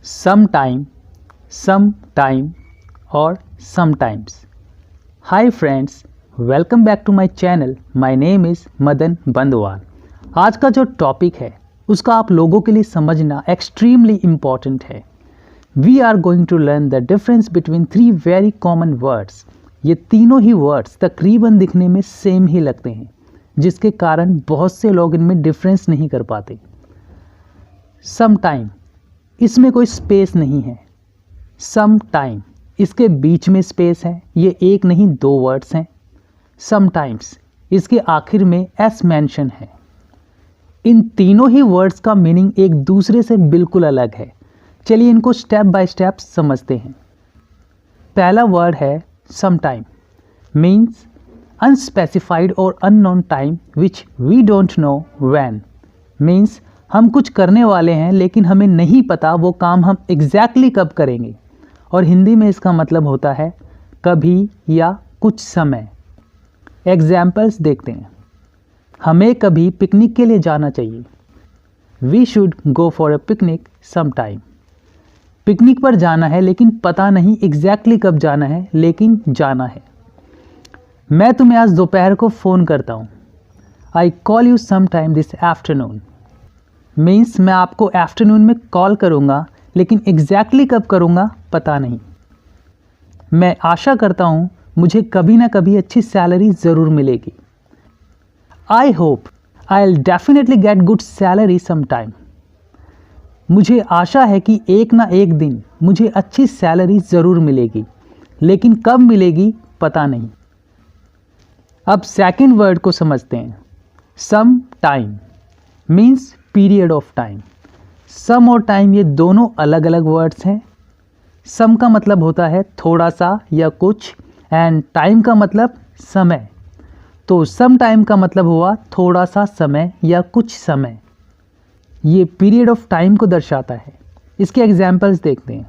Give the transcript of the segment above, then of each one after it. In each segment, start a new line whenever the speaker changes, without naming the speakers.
sometime, sometime or sometimes. Hi friends, welcome back to my channel. My name is Madan Bandwal. आज का जो topic है उसका आप लोगों के लिए समझना एक्सट्रीमली इम्पॉर्टेंट है. We are going to learn the difference between three very common words. ये तीनों ही वर्ड्स तकरीबन दिखने में सेम ही लगते हैं, जिसके कारण बहुत से लोग इनमें डिफरेंस नहीं कर पाते. सम टाइम, इसमें कोई स्पेस नहीं है. सम टाइम, इसके बीच में स्पेस है. ये एक नहीं दो वर्ड्स हैं. समटाइम्स, इसके आखिर में एस मेंशन है. इन तीनों ही वर्ड्स का मीनिंग एक दूसरे से बिल्कुल अलग है. चलिए इनको स्टेप बाय स्टेप समझते हैं. पहला वर्ड है समटाइम. मीन्स अनस्पेसिफाइड और unknown time which we don't know when. Means हम कुछ करने वाले हैं लेकिन हमें नहीं पता वो काम हम एग्जैक्टली कब करेंगे. और हिंदी में इसका मतलब होता है कभी या कुछ समय. एग्जाम्पल्स देखते हैं. हमें कभी पिकनिक के लिए जाना चाहिए. We should go for a picnic some time. Picnic पर जाना है लेकिन पता नहीं एग्जैक्टली कब जाना है, लेकिन जाना है. मैं तुम्हें आज दोपहर को फ़ोन करता हूँ. I call you some time this afternoon. Means मैं आपको आफ्टरनून में कॉल करूँगा लेकिन एग्जैक्टली कब करूँगा पता नहीं. मैं आशा करता हूँ मुझे कभी ना कभी अच्छी सैलरी ज़रूर मिलेगी. I hope I will definitely get good salary some time. मुझे आशा है कि एक ना एक दिन मुझे अच्छी सैलरी ज़रूर मिलेगी, लेकिन कब मिलेगी पता नहीं. अब सेकंड वर्ड को समझते हैं. Some time means period of time. Some और टाइम ये दोनों अलग अलग वर्ड्स हैं. सम का मतलब होता है थोड़ा सा या कुछ, एंड टाइम का मतलब समय. तो सम टाइम का मतलब हुआ थोड़ा सा समय या कुछ समय. ये पीरियड ऑफ टाइम को दर्शाता है. इसके एग्जाम्पल्स देखते हैं.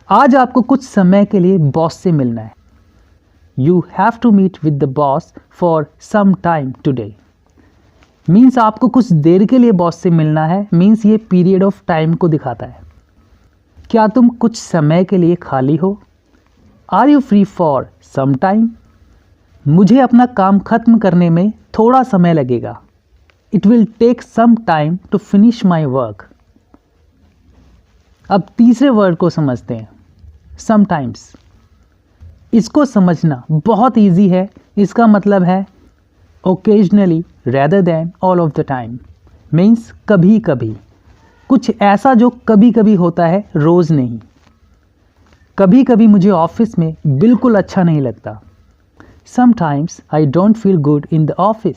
आज आपको कुछ समय के लिए बॉस से मिलना है. You have to meet with the boss for some time today. Means आपको कुछ देर के लिए बॉस से मिलना है. मीन्स ये पीरियड ऑफ टाइम को दिखाता है. क्या तुम कुछ समय के लिए खाली हो. Are you free for some time. मुझे अपना काम खत्म करने में थोड़ा समय लगेगा. It will take some time to finish my work. अब तीसरे वर्ड को समझते हैं. समटाइम्स. इसको समझना बहुत ईजी है. इसका मतलब है occasionally rather than all of the time. Means कभी कभी, कुछ ऐसा जो कभी कभी होता है, रोज़ नहीं. कभी कभी मुझे ऑफिस में बिल्कुल अच्छा नहीं लगता. Sometimes I don't feel good in the office.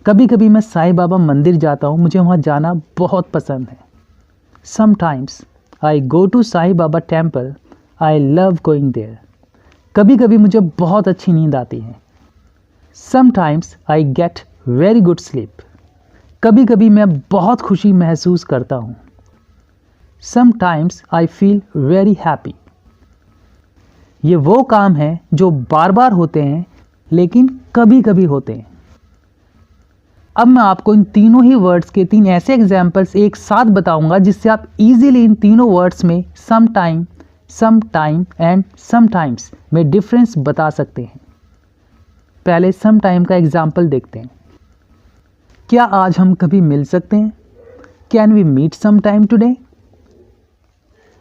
कभी कभी मैं साईं बाबा मंदिर जाता हूँ. मुझे वहाँ जाना बहुत पसंद है. Sometimes I go to Sai Baba temple. I love going there. कभी कभी मुझे बहुत अच्छी नींद आती है. Sometimes I get very good sleep. कभी कभी मैं बहुत खुशी महसूस करता हूँ. Sometimes I feel very happy. ये वो काम हैं जो बार बार होते हैं लेकिन कभी कभी होते हैं. अब मैं आपको इन तीनों ही वर्ड्स के तीन ऐसे एग्जाम्पल्स एक साथ बताऊंगा जिससे आप इजीली इन तीनों वर्ड्स में सम टाइम एंड समटाइम्स में डिफरेंस बता सकते हैं. पहले सम टाइम का एग्जाम्पल देखते हैं. क्या आज हम कभी मिल सकते हैं. Can we meet some time today.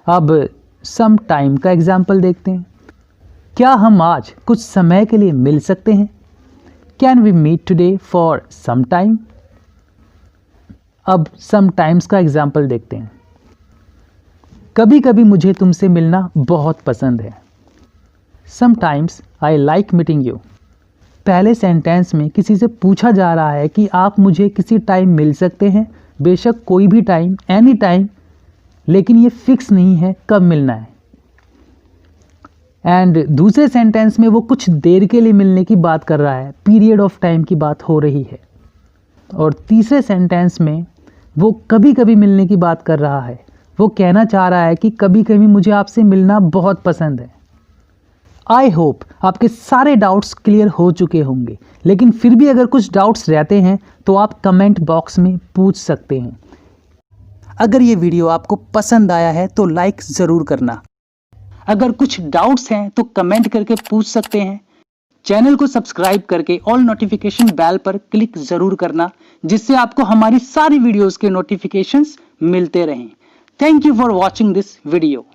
अब सम टाइम का एग्जाम्पल देखते हैं. क्या हम आज कुछ समय के लिए मिल सकते हैं. Can we meet today for some time. अब सम टाइम्स का एग्जाम्पल देखते हैं. कभी कभी मुझे तुमसे मिलना बहुत पसंद है. Sometimes I like meeting you. पहले सेंटेंस में किसी से पूछा जा रहा है कि आप मुझे किसी टाइम मिल सकते हैं. बेशक कोई भी टाइम, एनी टाइम, लेकिन ये फिक्स नहीं है कब मिलना है. एंड दूसरे सेंटेंस में वो कुछ देर के लिए मिलने की बात कर रहा है. पीरियड ऑफ टाइम की बात हो रही है. और तीसरे सेंटेंस में वो कभी कभी मिलने की बात कर रहा है. वो कहना चाह रहा है कि कभी कभी मुझे आपसे मिलना बहुत पसंद है. आई होप आपके सारे डाउट्स क्लियर हो चुके होंगे, लेकिन फिर भी अगर कुछ डाउट्स रहते हैं तो आप कमेंट बॉक्स में पूछ सकते हैं. अगर ये वीडियो आपको पसंद आया है तो लाइक ज़रूर करना। अगर कुछ डाउट्स हैं तो कमेंट करके पूछ सकते हैं। चैनल को सब्सक्राइब करके ऑल नोटिफिकेशन बेल पर क्लिक ज़रूर करना, जिससे आपको हमारी सारी वीडियोस के नोटिफिकेशंस मिलते रहें। Thank you for watching this video.